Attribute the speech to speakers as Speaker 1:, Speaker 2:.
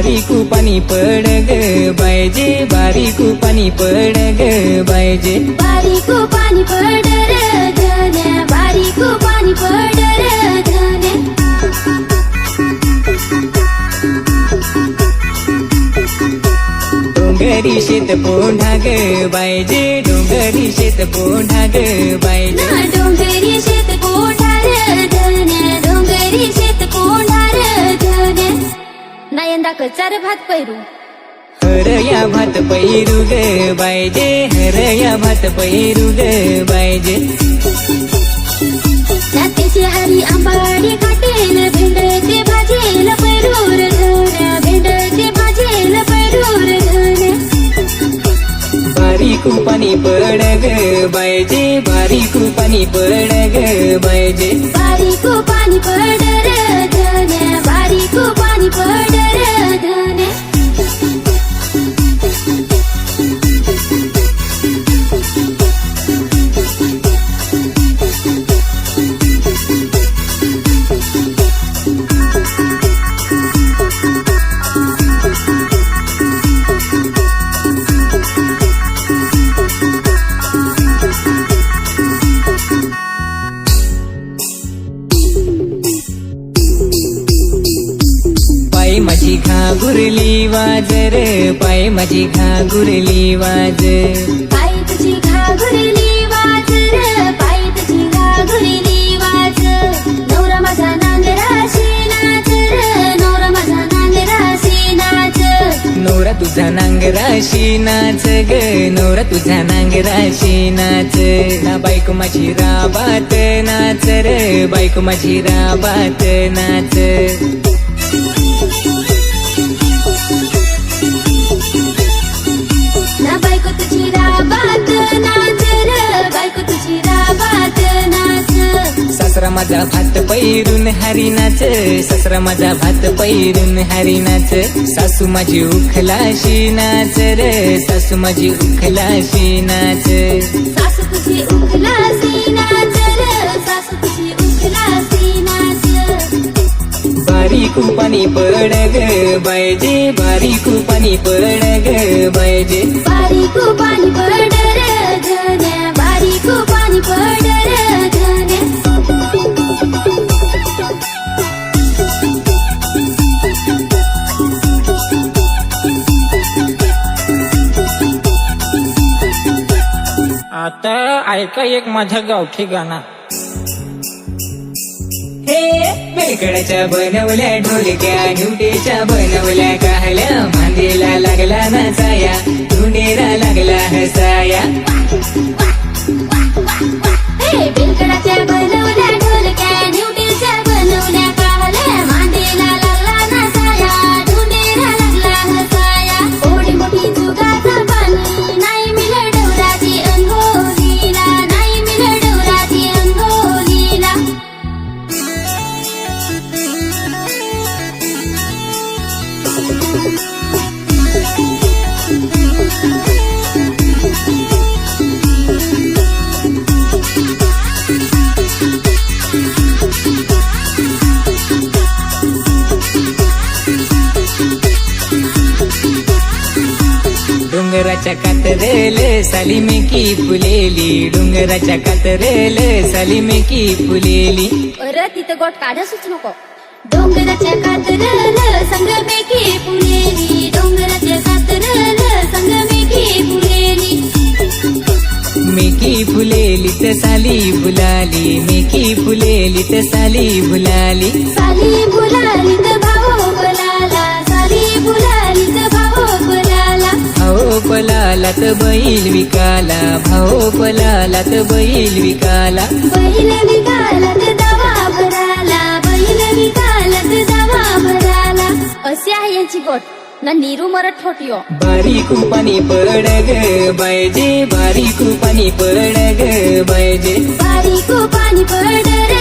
Speaker 1: बारीक पाणी पड ग बायजे बारीक पाणी पड ग बायजे
Speaker 2: बारीक पाणी पड रे धन्या बारीक पाणी पड रे धन्या
Speaker 1: डोंगरी शेत पोंढा ग बायजे डोंगरी शेत पोंढा ग बायजे
Speaker 2: ना डोंगरी शेत कोंढा रे धन्या डोंगरी शेत कोंढा रे धन्या ना यंदा कचार भात पैरू
Speaker 1: हरया भात पैरू ग बायजे हरया भात पैरू ग बायजे
Speaker 2: नातेचे हरी आंबाडी काटेल भेंडचे भाजेल पैरूर धन्या भेंडचे भाजेल पैरूर धन्या
Speaker 1: बारीक पाणी पड ग बायजे बारीक पाणी पड ग बायजे
Speaker 2: बारीक पाणी पड रे धन्या बारीक पाणी पड रे धन्या
Speaker 1: पाय माझी घागुरली वाज रे पाय माझी घागुरली वाज
Speaker 2: पाय तुझी घागुरली वाज रे पाय तुझी घागुरली वाज नवरा माझा नांगराशी नाच रे नवरा माझा नांगराशी नाच
Speaker 1: नवरा तुझा नांगराशी नाच ग नवरा तुझा नांगराशी नाच ना बायको माझी राबात नाच रे बायको माझी राबात नाच
Speaker 2: ना बायको तुझी राबात नाच रे बायको तुझी राबात नाच
Speaker 1: सासरा माझा भात पैरून हरी नाच सासरा माझा भात पैरून हरी नाच सासू माझी उखलाशी नाच रे सासू माझी उखलाशी नाच
Speaker 2: सासू तुझी उखलासी नाच रे सासू तुझी उखलासी नाच
Speaker 1: बारीक पाणी पड ग बायजे बारीक पाणी पड ग बायजे
Speaker 2: बारीक पाणी पड रे धन्या बारीक पाणी पड रे धन्या
Speaker 3: आता ऐका एक माझ्या गावठी गाणं.
Speaker 1: हे बेलकड्याच्या बनवल्या ढोलक्या ढुटेच्या बनवल्या काहल्या मांदेला लागला नाचाया धुंडेरा लागला हसाया
Speaker 2: हे बेलकडाच्या बनवल्या ढोलक्या न्यूटीच्या बनवल्या काहल्या मांदेला लागला नाचाया धुंडेरा लागला हसाया ओढी मोठी जुगाचं पाणी नाही मिळ डोराची अंघोलीला नाही मिळ डोराची अंघोलीला
Speaker 1: डोंगराच्या कातरेल सालीमे की फुलेली डोंगराच्या कातरेल सालीमे की फुलेली
Speaker 2: परत तिथं गोट काढासूच नको डोंगराच्या कातरल संगमेकी फुलेली डोंगराच्या कातरल संगमेकी फुलेली
Speaker 1: मेकी फुलेली तर साली फुलाली मेकी फुलेली तर साली फुलाली
Speaker 2: साली फुलाली तर भाऊ बोलाला साली फुलाली तर भाऊ बोलाला
Speaker 1: भाऊ पलाला तर बैल विकाला भाऊ पलाला तर बैल विकाला
Speaker 2: बैल विकाला तर दवा भराला बैल विकाला तर दवा भराला असे आहे यांची गोट ना नीरू मरत ठोटियो
Speaker 1: बारीक पाणी पड ग बायजे बारीक पाणी पड ग बायजे
Speaker 2: बारीक पाणी पड रे